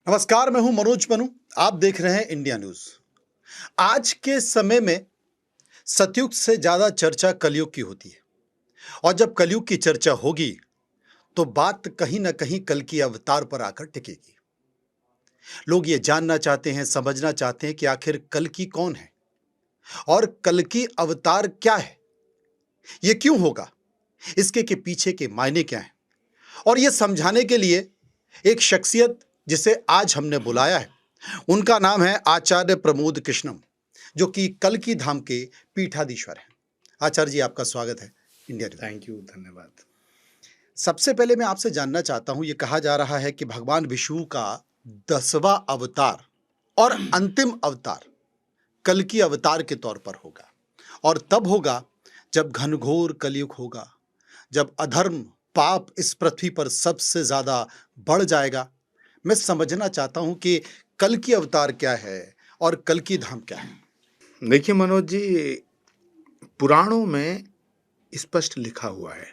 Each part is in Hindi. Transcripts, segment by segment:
नमस्कार, मैं हूं मनोज मनु। आप देख रहे हैं इंडिया न्यूज। आज के समय में सतयुग से ज्यादा चर्चा कलयुग की होती है और जब कलयुग की चर्चा होगी तो बात कहीं ना कहीं कल की अवतार पर आकर टिकेगी। लोग ये जानना चाहते हैं, समझना चाहते हैं कि आखिर कल की कौन है और कल की अवतार क्या है, ये क्यों होगा, इसके के पीछे के मायने क्या हैं। और ये समझाने के लिए एक शख्सियत जिसे आज हमने बुलाया है, उनका नाम है आचार्य प्रमोद कृष्णम, जो कि कल्कि धाम के पीठाधीश्वर हैं। आचार्य जी, आपका स्वागत है इंडिया न्यूज। थैंक यू, धन्यवाद। सबसे पहले मैं आपसे जानना चाहता हूं, ये कहा जा रहा है कि भगवान विष्णु का 10वां अवतार और अंतिम अवतार कल्कि अवतार के तौर पर होगा और तब होगा जब घनघोर कलयुग होगा, जब अधर्म पाप इस पृथ्वी पर सबसे ज्यादा बढ़ जाएगा। मैं समझना चाहता हूं कि कल्कि अवतार क्या है और कल्कि धाम क्या है। देखिए मनोज जी, पुराणों में स्पष्ट लिखा हुआ है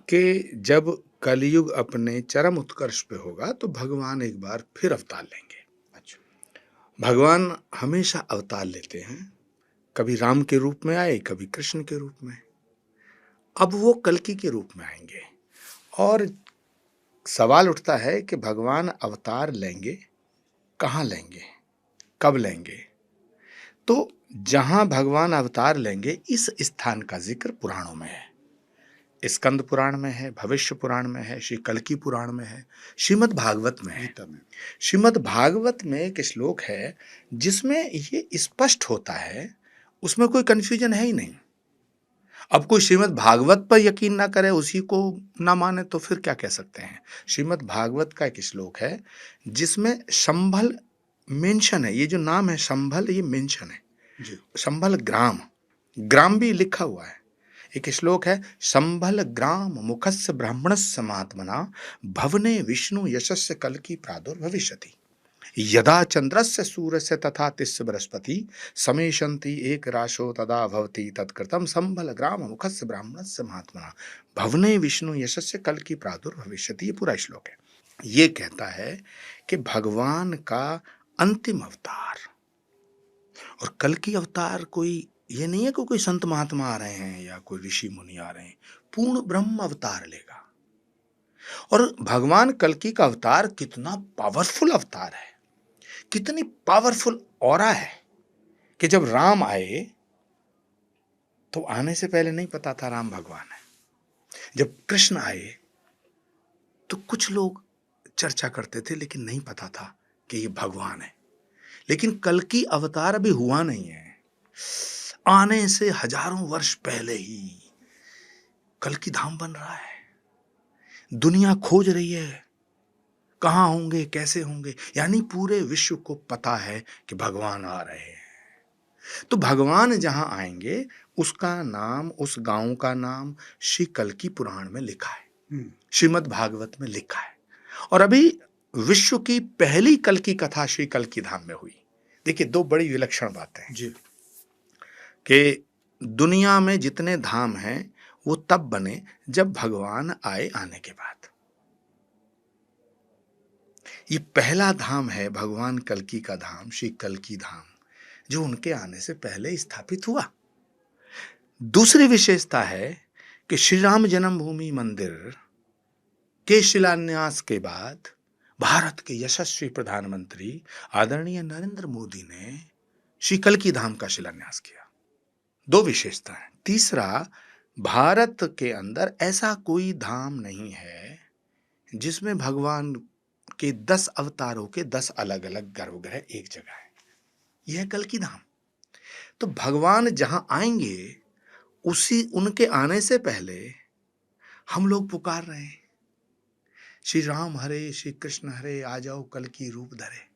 कि जब कलयुग अपने चरम उत्कर्ष पे होगा तो भगवान एक बार फिर अवतार लेंगे। अच्छा। भगवान हमेशा अवतार लेते हैं, कभी राम के रूप में आए, कभी कृष्ण के रूप में। अब वो कल्कि के रूप में आएंगे और सवाल उठता है कि भगवान अवतार लेंगे, कहाँ लेंगे, कब लेंगे। तो जहां भगवान अवतार लेंगे इस स्थान का जिक्र पुराणों में है। स्कंद पुराण में है, भविष्य पुराण में है, श्री कल्कि पुराण में है, श्रीमद् भागवत में है। श्रीमद् भागवत में एक श्लोक है जिसमें ये स्पष्ट होता है, उसमें कोई कंफ्यूजन है ही नहीं। अब कोई श्रीमद् भागवत पर यकीन ना करे, उसी को ना माने, तो फिर क्या कह सकते हैं। श्रीमद् भागवत का एक श्लोक है जिसमें संभल मेंशन है। ये जो नाम है संभल, ये मेंशन है जी। संभल ग्राम, ग्राम भी लिखा हुआ है। एक श्लोक है, संभल ग्राम मुखस्य ब्राह्मणस्य महात्मना भवने विष्णु यशस्य कल्कि प्रादुर्भविष्यति यदा चंद्रस्य सूर्यस्य तथा तिस्य बृहस्पति समेशन्ति एक राशो तदा भवति तत्कृतं संभल ग्राम मुखस्य ब्राह्मणस्य महात्मना भवने विष्णु यशस्य कल्कि प्रादुर्भविष्यति। ये पूरा श्लोक है। ये कहता है कि भगवान का अंतिम अवतार, और कल्कि अवतार कोई ये नहीं है कि कोई संत महात्मा आ रहे हैं या कोई ऋषि मुनि आ रहे हैं, पूर्ण ब्रह्म अवतार लेगा। और भगवान कल्कि का अवतार कितना पावरफुल अवतार है, कितनी पावरफुल ऑरा है कि जब राम आए तो आने से पहले नहीं पता था राम भगवान है। जब कृष्ण आए तो कुछ लोग चर्चा करते थे लेकिन नहीं पता था कि ये भगवान है। लेकिन कल्कि अवतार अभी हुआ नहीं है, आने से हजारों वर्ष पहले ही कल्कि धाम बन रहा है। दुनिया खोज रही है कहां होंगे, कैसे होंगे, यानी पूरे विश्व को पता है कि भगवान आ रहे हैं। तो भगवान जहां आएंगे उसका नाम, उस गांव का नाम श्री कल्कि पुराण में लिखा है, श्रीमद् भागवत में लिखा है। और अभी विश्व की पहली कल्कि कथा श्री कल्कि धाम में हुई। देखिए, दो बड़ी विलक्षण बातें हैं जी। कि दुनिया में जितने धाम हैं वो तब बने जब भगवान आए आने के बाद। ये पहला धाम है भगवान कल्कि का धाम, श्री कल्कि धाम, जो उनके आने से पहले स्थापित हुआ। दूसरी विशेषता है कि श्री राम जन्मभूमि मंदिर के शिलान्यास के बाद भारत के यशस्वी प्रधानमंत्री आदरणीय नरेंद्र मोदी ने श्री कल्कि धाम का शिलान्यास किया। दो विशेषता है। तीसरा, भारत के अंदर ऐसा कोई धाम नहीं है जिसमें भगवान के 10 अवतारों के 10 अलग अलग गर्भगृह एक जगह है। यह है कल्कि धाम। तो भगवान जहां आएंगे उसी उनके आने से पहले हम लोग पुकार रहे हैं, श्री राम हरे, श्री कृष्ण हरे, आ जाओ कल्कि रूप धरे।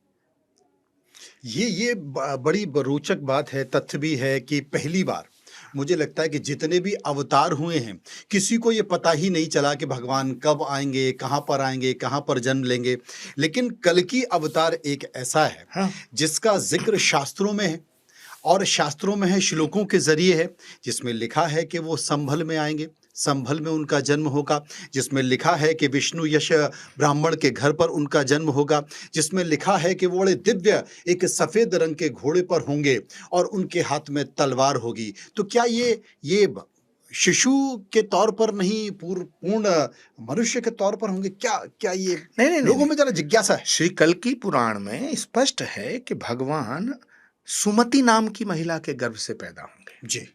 ये बड़ी रोचक बात है, तथ्य भी है कि पहली बार मुझे लगता है कि जितने भी अवतार हुए हैं किसी को ये पता ही नहीं चला कि भगवान कब आएंगे, कहाँ पर आएंगे, कहाँ पर जन्म लेंगे। लेकिन कल्कि अवतार एक ऐसा है हाँ। जिसका जिक्र शास्त्रों में है और शास्त्रों में है, श्लोकों के जरिए है, जिसमें लिखा है कि वो संभल में आएंगे, संभल में उनका जन्म होगा, जिसमें लिखा है कि विष्णु यश ब्राह्मण के घर पर उनका जन्म होगा, जिसमें लिखा है कि वो बड़े दिव्य एक सफेद रंग के घोड़े पर होंगे और उनके हाथ में तलवार होगी। तो क्या ये शिशु के तौर पर नहीं, पूर्ण मनुष्य के तौर पर होंगे? क्या क्या ये नहीं नहीं नहीं लोगों नहीं। में जरा जिज्ञासा है। श्री कल्कि पुराण में स्पष्ट है कि भगवान सुमति नाम की महिला के गर्भ से पैदा होंगे। जी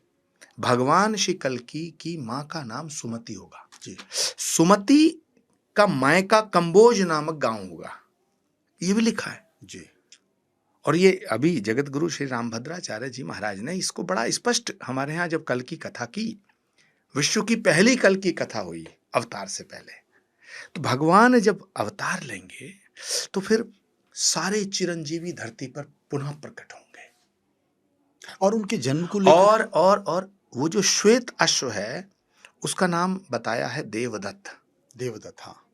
भगवान श्री कल्कि की मां का नाम सुमति होगा। जी सुमति का मायका कंबोज नामक गांव होगा, ये भी लिखा है। जी और ये अभी जगत गुरु श्री रामभद्राचार्य जी महाराज ने इसको बड़ा स्पष्ट हमारे यहाँ जब कल की कथा की, विश्व की पहली कल की कथा हुई अवतार से पहले, तो भगवान जब अवतार लेंगे तो फिर सारे चिरंजीवी धरती पर पुनः प्रकट होंगे। और उनके जन्म को लेकर और वो जो श्वेत अश्व है उसका नाम बताया है देवदत्त। देवदत्त, हाँ।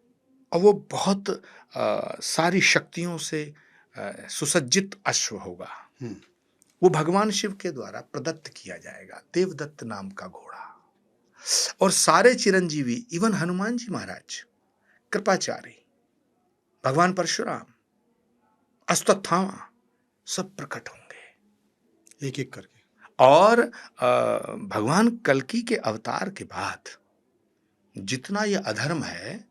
और वो बहुत सारी शक्तियों से सुसज्जित अश्व होगा। हम्म, वो भगवान शिव के द्वारा प्रदत्त किया जाएगा, देवदत्त नाम का घोड़ा। और सारे चिरंजीवी, इवन हनुमान जी महाराज, कृपाचार्य, भगवान परशुराम, अश्वत्थामा, सब प्रकट होंगे एक एक करके। और भगवान कल्कि के अवतार के बाद जितना ये अधर्म है,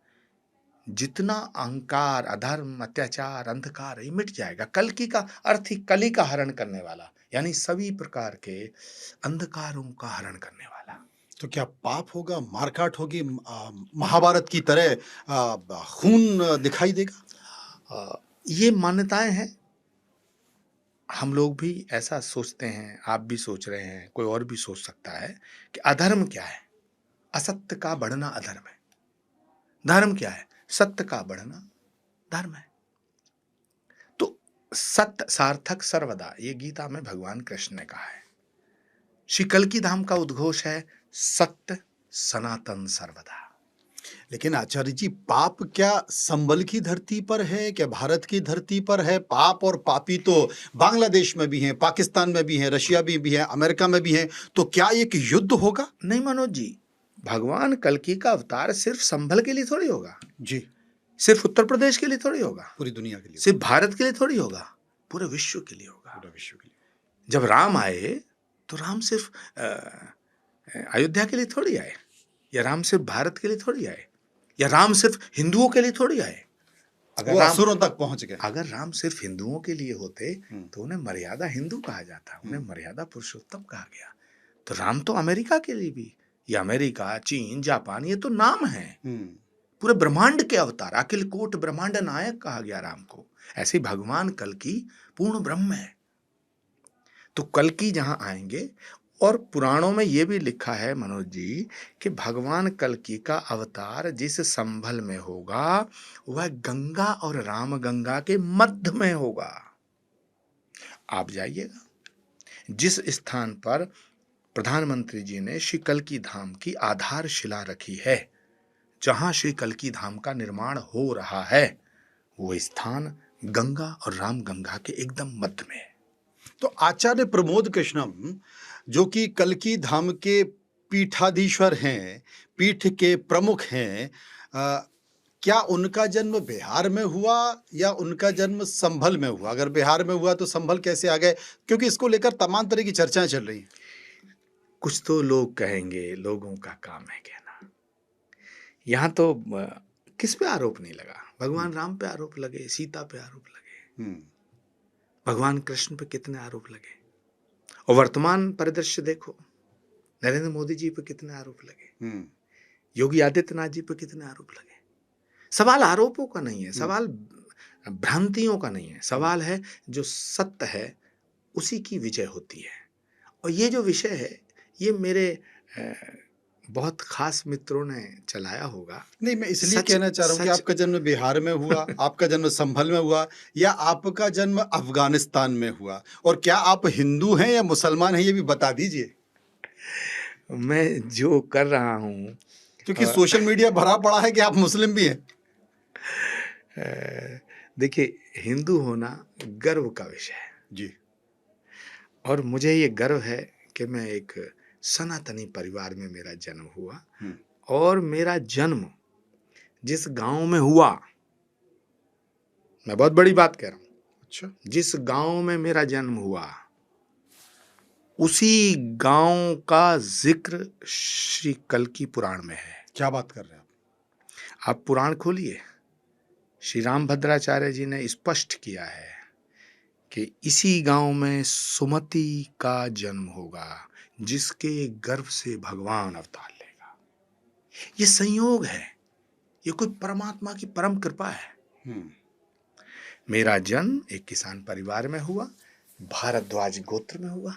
जितना अहंकार, अधर्म, अत्याचार, अंधकार, ये मिट जाएगा। कल्कि का अर्थ ही कली का हरण करने वाला, यानी सभी प्रकार के अंधकारों का हरण करने वाला। तो क्या पाप होगा, मारकाट होगी, महाभारत की तरह खून दिखाई देगा? ये मान्यताएं हैं, हम लोग भी ऐसा सोचते हैं, आप भी सोच रहे हैं, कोई और भी सोच सकता है कि अधर्म क्या है। असत्य का बढ़ना अधर्म है। धर्म क्या है? सत्य का बढ़ना धर्म है। तो सत्य सार्थक सर्वदा, ये गीता में भगवान कृष्ण ने कहा है। श्री कल्कि धाम का उद्घोष है सत्य सनातन सर्वदा। लेकिन आचार्य जी, पाप क्या संबल की धरती पर है, क्या भारत की धरती पर है? पाप और पापी तो बांग्लादेश में भी हैं, पाकिस्तान में भी हैं, रशिया में भी है, अमेरिका में भी हैं। तो क्या एक युद्ध होगा? नहीं मनोज जी, भगवान कल्कि का अवतार सिर्फ संभल के लिए थोड़ी होगा, जी, सिर्फ उत्तर प्रदेश के लिए थोड़ी होगा, पूरी दुनिया के लिए, सिर्फ भारत के लिए थोड़ी होगा, पूरे विश्व के लिए होगा। पूरा विश्व के लिए। जब राम आए तो राम सिर्फ अयोध्या के लिए थोड़ी आए, या राम सिर्फ भारत के लिए थोड़ी आए, या राम सिर्फ हिंदुओं के लिए थोड़ी आए। वो असुरों तक पहुंच गए। अगर राम सिर्फ हिंदुओं के लिए होते तो उन्हें मर्यादा हिंदू कहा जाता, उन्हें मर्यादा पुरुषोत्तम कहा गया। तो राम तो अमेरिका के लिए भी, ये अमेरिका, चीन, जापान, ये तो नाम है। पूरे ब्रह्मांड के अवतार, अखिल कोट ब्रह्मांड नायक कहा गया राम को। ऐसे भगवान कल्कि पूर्ण ब्रह्म है। तो कल्कि जहां आएंगे, और पुराणों में यह भी लिखा है मनोज जी कि भगवान कल्कि का अवतार जिस संभल में होगा वह गंगा और राम गंगा के मध्य में होगा। आप जाइएगा, जिस स्थान पर प्रधानमंत्री जी ने श्री कल्कि धाम की आधारशिला रखी है, जहां श्री कल्कि धाम का निर्माण हो रहा है, वो स्थान गंगा और राम गंगा के एकदम मध्य में है। तो आचार्य प्रमोद कृष्णम, जो कि कल्कि धाम के पीठाधीश्वर हैं, पीठ के प्रमुख हैं, क्या उनका जन्म बिहार में हुआ या उनका जन्म संभल में हुआ? अगर बिहार में हुआ तो संभल कैसे आ गए? क्योंकि इसको लेकर तमाम तरह की चर्चाएं चल रही हैं। कुछ तो लोग कहेंगे, लोगों का काम है कहना। यहाँ तो किस पे आरोप नहीं लगा? भगवान राम पे आरोप लगे, सीता पे आरोप लगे, भगवान कृष्ण पे कितने आरोप लगे। और वर्तमान परिदृश्य देखो, नरेंद्र मोदी जी पे कितने आरोप लगे, योगी आदित्यनाथ जी पे कितने आरोप लगे। सवाल आरोपों का नहीं है, सवाल भ्रांतियों का नहीं है, सवाल है जो सत्य है उसी की विजय होती है। और ये जो विषय है, ये मेरे बहुत खास मित्रों ने चलाया होगा। नहीं, मैं इसलिए कहना चाह रहा हूँ कि आपका जन्म बिहार में हुआ, आपका जन्म संभल में हुआ, या आपका जन्म अफगानिस्तान में हुआ, और क्या आप हिंदू हैं या मुसलमान हैं, ये भी बता दीजिए। मैं जो कर रहा हूँ, क्योंकि सोशल मीडिया भरा पड़ा है कि आप मुस्लिम भी हैं। देखिए, हिंदू होना गर्व का विषय है जी, और मुझे ये गर्व है कि मैं एक सनातनी परिवार में मेरा जन्म हुआ हम्म, और मेरा जन्म जिस गांव में हुआ, मैं बहुत बड़ी बात कह रहा हूं, अच्छा, जिस गांव में मेरा जन्म हुआ उसी गांव का जिक्र श्री कल्कि पुराण में है। क्या बात कर रहे हैं आप पुराण खोलिए, श्री रामभद्राचार्य जी ने स्पष्ट किया है कि इसी गांव में सुमति का जन्म होगा, जिसके गर्भ से भगवान अवतार लेगा। ये संयोग है, ये कोई परमात्मा की परम कृपा है। हम्म, मेरा जन्म एक किसान परिवार में हुआ, भारद्वाज गोत्र में हुआ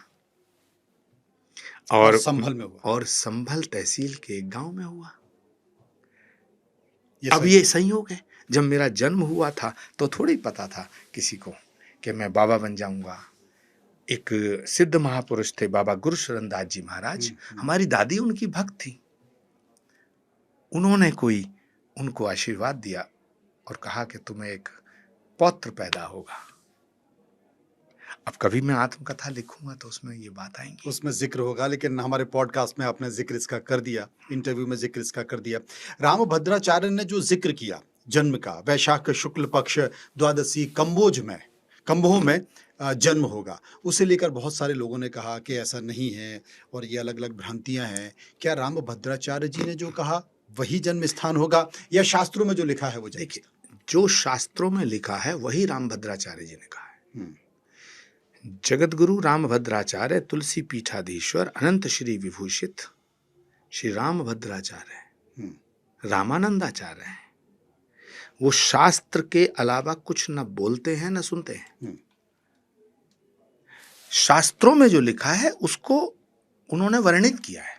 और संभल में हुआ। और संभल तहसील के एक गांव में हुआ। ये अब सही ये है। संयोग है, जब मेरा जन्म हुआ था तो थोड़ी पता था किसी को कि मैं बाबा बन जाऊंगा। एक सिद्ध महापुरुष थे बाबा गुरुशरण दास जी महाराज, हमारी दादी उनकी भक्त थी। उन्होंने कोई उनको आशीर्वाद दिया और कहा कि तुम्हें एक पौत्र पैदा होगा। अब कभी मैं आत्मकथा लिखूंगा तो उसमें ये बात आएंगी। उसमें जिक्र होगा, लेकिन हमारे पॉडकास्ट में आपने जिक्र इसका कर दिया, इंटरव्यू में जिक्र इसका कर दिया। रामभद्राचार्य ने जो जिक्र किया जन्म का, वैशाख शुक्ल पक्ष द्वादशी कंबोह में जन्म होगा, उसे लेकर बहुत सारे लोगों ने कहा कि ऐसा नहीं है और ये अलग अलग भ्रांतियां हैं। क्या रामभद्राचार्य जी ने जो कहा वही जन्म स्थान होगा, या शास्त्रों में जो लिखा है वो जन्म देखिए, जो शास्त्रों में लिखा है वही रामभद्राचार्य जी ने कहा है। हम्म, जगतगुरु रामभद्राचार्य तुलसी पीठाधीश्वर अनंत श्री विभूषित श्री रामभद्राचार्य हम्म, रामानंदाचार्य हैं। वो शास्त्र के अलावा कुछ न बोलते हैं न सुनते हैं। हम्म, शास्त्रों में जो लिखा है उसको उन्होंने वर्णित किया है,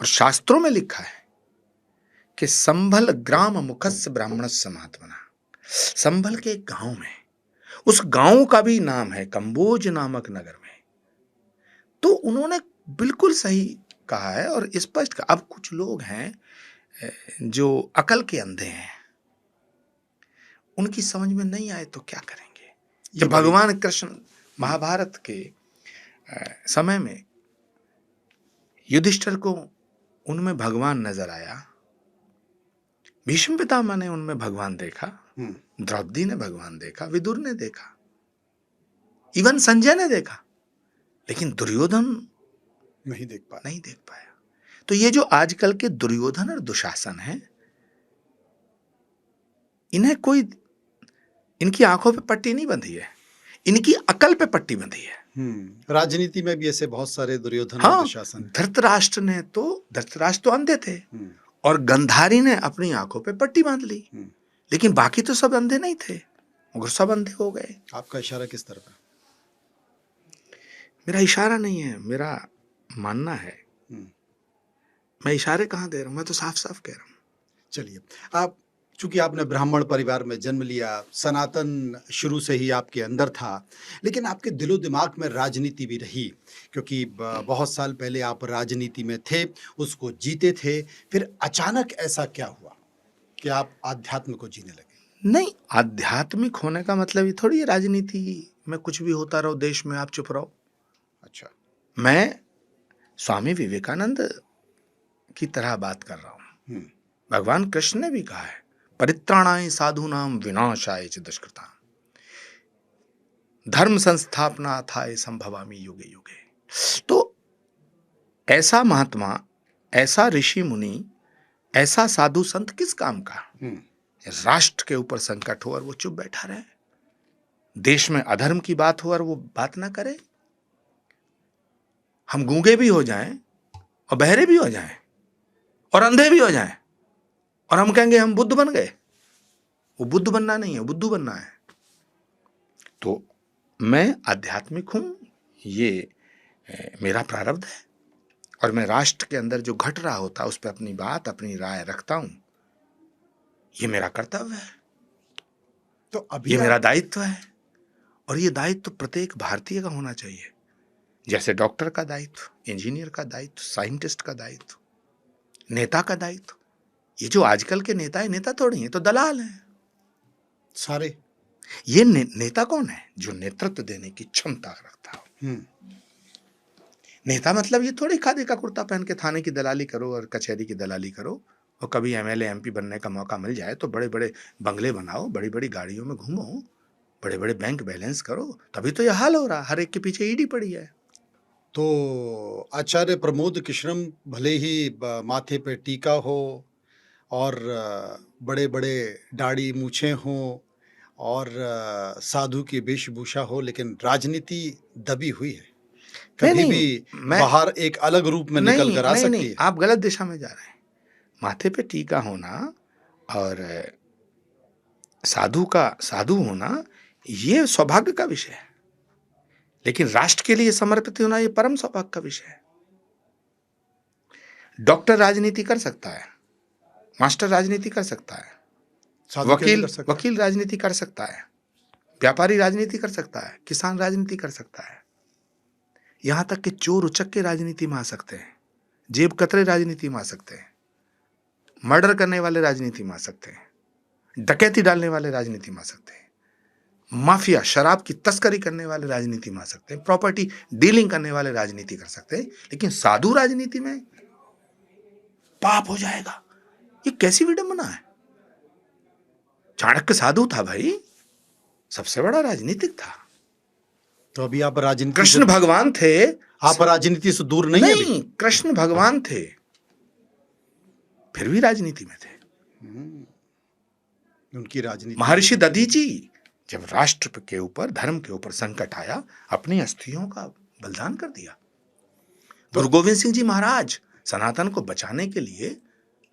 और शास्त्रों में लिखा है कि संभल ग्राम मुखस्य ब्राह्मणस्य महात्मना। संभल के एक गांव में, उस गांव का भी नाम है कंबोज नामक नगर में। तो उन्होंने बिल्कुल सही कहा है और स्पष्ट कहा। अब कुछ लोग हैं जो अकल के अंधे हैं, उनकी समझ में नहीं आए तो क्या करेंगे। जब भगवान कृष्ण महाभारत के समय में युधिष्ठिर को उनमें भगवान नजर आया, भीष्म पितामह ने उनमें भगवान देखा, द्रौपदी ने भगवान देखा, विदुर ने देखा, इवन संजय ने देखा, लेकिन दुर्योधन नहीं देख पाया। तो ये जो आजकल के दुर्योधन और दुशासन है, इन्हें कोई, इनकी आंखों पे पट्टी नहीं बंधी है, इनकी अकल पे पट्टी बंधी है। राजनीति में भी ऐसे बहुत सारे दुर्योधन और हाँ, दुशासन हैं। धृतराष्ट्र तो अंधे थे और गंधारी ने अपनी आंखों पे पट्टी बांध ली, लेकिन बाकी तो सब अंधे नहीं थे, मगर सब अंधे हो गए। आपका इशारा किस तरफ है? मेरा इशारा नहीं है, मेरा मानना है। मैं इशारे कहाँ दे रहा हूं, मैं तो साफ साफ कह रहा हूं। चलिए, आप चूंकि आपने ब्राह्मण परिवार में जन्म लिया, सनातन शुरू से ही आपके अंदर था, लेकिन आपके दिलो दिमाग में राजनीति भी रही, क्योंकि बहुत साल पहले आप राजनीति में थे, उसको जीते थे। फिर अचानक ऐसा क्या हुआ कि आप आध्यात्म को जीने लगे? नहीं, आध्यात्मिक होने का मतलब ये थोड़ी है राजनीति में कुछ भी होता रहो, देश में आप चुप रहो। अच्छा, मैं स्वामी विवेकानंद की तरह बात कर रहा हूं। भगवान कृष्ण ने भी कहा है, परित्राणाय साधूनाम विनाशाय च दुष्कृताम, धर्म संस्थापनार्थाय संभवामि युगे युगे। तो ऐसा महात्मा, ऐसा ऋषि मुनि, ऐसा साधु संत किस काम का? राष्ट्र के ऊपर संकट हो और वो चुप बैठा रहे, देश में अधर्म की बात हो और वो बात ना करे, हम गूंगे भी हो जाएं और बहरे भी हो जाएं और अंधे भी हो जाएं और हम कहेंगे हम बुद्ध बन गए। वो बुद्ध बनना नहीं है, बुद्धू बनना है। तो मैं आध्यात्मिक हूं, ये मेरा प्रारब्ध है, और मैं राष्ट्र के अंदर जो घट रहा होता उस पर अपनी बात, अपनी राय रखता हूं, ये मेरा कर्तव्य है। तो अभी ये मेरा दायित्व है, और ये दायित्व प्रत्येक भारतीय का होना चाहिए। जैसे डॉक्टर का दायित्व, इंजीनियर का दायित्व, साइंटिस्ट का दायित्व, नेता का दायित्व। ये जो आजकल के नेता है, नेता थोड़ी है, तो दलाल हैं सारे। ये नेता कौन है? जो नेतृत्व देने की क्षमता रखता हो। नेता मतलब ये थोड़ी खादी का कुर्ता पहन के थाने की दलाली करो और कचहरी की दलाली करो, और कभी एमएलए एमपी बनने का मौका मिल जाए तो बड़े बड़े बंगले बनाओ, बड़ी बड़ी गाड़ियों में घूमो, बड़े बड़े बैंक बैलेंस करो। तभी तो यह हाल हो रहा, हर एक के पीछे ईडी पड़ी है। तो आचार्य प्रमोद कृष्णम भले ही माथे पे टीका हो और बड़े बड़े दाढ़ी मूछें हों और साधु की वेशभूषा हो, लेकिन राजनीति दबी हुई है, नहीं कभी नहीं, भी मैं बाहर एक अलग रूप में निकल नहीं कर आ नहीं सकती नहीं, है। आप गलत दिशा में जा रहे हैं। माथे पे टीका होना और साधु होना ये सौभाग्य का विषय है, लेकिन राष्ट्र के लिए समर्पित होना ये परम सौभाग्य का विषय है। डॉक्टर राजनीति कर सकता है, मास्टर राजनीति कर सकता है, साधु क्यों नहीं वकील कर सकता? वकील राजनीति कर सकता है, व्यापारी राजनीति कर सकता है, किसान राजनीति कर सकता है, यहां तक कि चोर उचक्के राजनीति में आ सकते हैं, जेब कतरे राजनीति में आ सकते हैं, मर्डर करने वाले राजनीति में आ सकते हैं, डकैती डालने वाले राजनीति में आ सकते हैं, माफिया शराब की तस्करी करने वाले राजनीति में आ सकते हैं, प्रॉपर्टी डीलिंग करने वाले राजनीति कर सकते हैं, लेकिन साधु राजनीति में पाप हो जाएगा। ये कैसी विडंबना है? चाणक्य साधु था भाई, सबसे बड़ा राजनीतिक था। तो अभी आप राजनीति कृष्ण भगवान थे। आप राजनीति से दूर नहीं है अभी? नहीं, कृष्ण भगवान थे, फिर भी राजनीति में थे। उनकी राजनीति महर्षि दधीची जब राष्ट्र के ऊपर, धर्म के ऊपर संकट आया, अपनी अस्थियों का बलिदान कर दिया। गुरु गोविंद सिंह जी महाराज सनातन को बचाने के लिए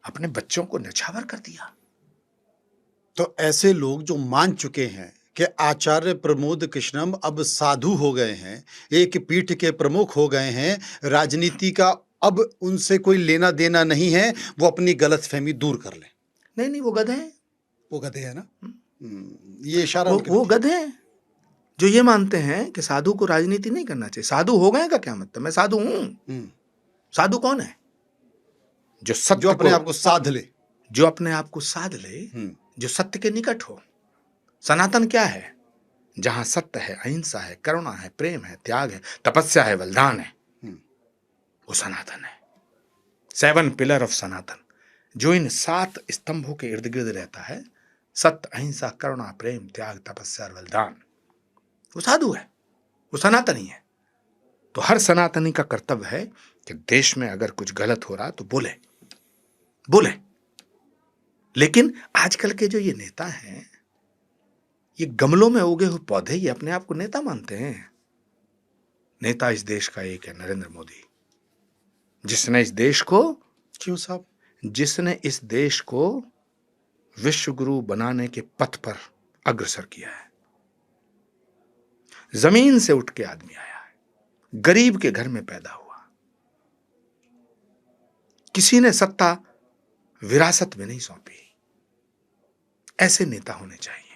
अपने बच्चों को न्यौछावर कर दिया। तो ऐसे लोग जो मान चुके हैं कि आचार्य प्रमोद कृष्णम अब साधु हो गए हैं, एक पीठ के प्रमुख हो गए हैं, राजनीति का अब उनसे कोई लेना देना नहीं है, वो अपनी गलतफहमी दूर कर लें। नहीं नहीं, वो गधे हैं। वो गधे हैं ना? ये इशारा उनके वो प्रति है। गधे हैं जो ये मानते हैं कि साधु को राजनीति नहीं करना चाहिए। साधु हो गए का क्या मतलब? मैं साधु हूं। साधु कौन है? जो सत्य जो अपने आप को साध ले, जो अपने आप को साध ले, जो सत्य के निकट हो। सनातन क्या है? जहां सत्य है, अहिंसा है, करुणा है, प्रेम है, त्याग है, तपस्या है, बलिदान है, वो सनातन है। 7 पिलर ऑफ सनातन, जो इन 7 स्तंभों के इर्द गिर्द रहता है, सत्य, अहिंसा, करुणा, प्रेम, त्याग, तपस्या और बलिदान, वो साधु है, वो सनातनी है। तो हर सनातनी का कर्तव्य है कि देश में अगर कुछ गलत हो रहा तो बोले बोले। लेकिन आजकल के जो ये नेता हैं, ये गमलों में उगे हुए पौधे, ये अपने आप को नेता मानते हैं। नेता इस देश का एक है, नरेंद्र मोदी, जिसने इस देश को क्यों साहब? जिसने इस देश को विश्व गुरु बनाने के पथ पर अग्रसर किया है। जमीन से उठ के आदमी आया है, गरीब के घर में पैदा हुआ। किसी ने सत्ता विरासत में नहीं सौंपी। ऐसे नेता होने चाहिए।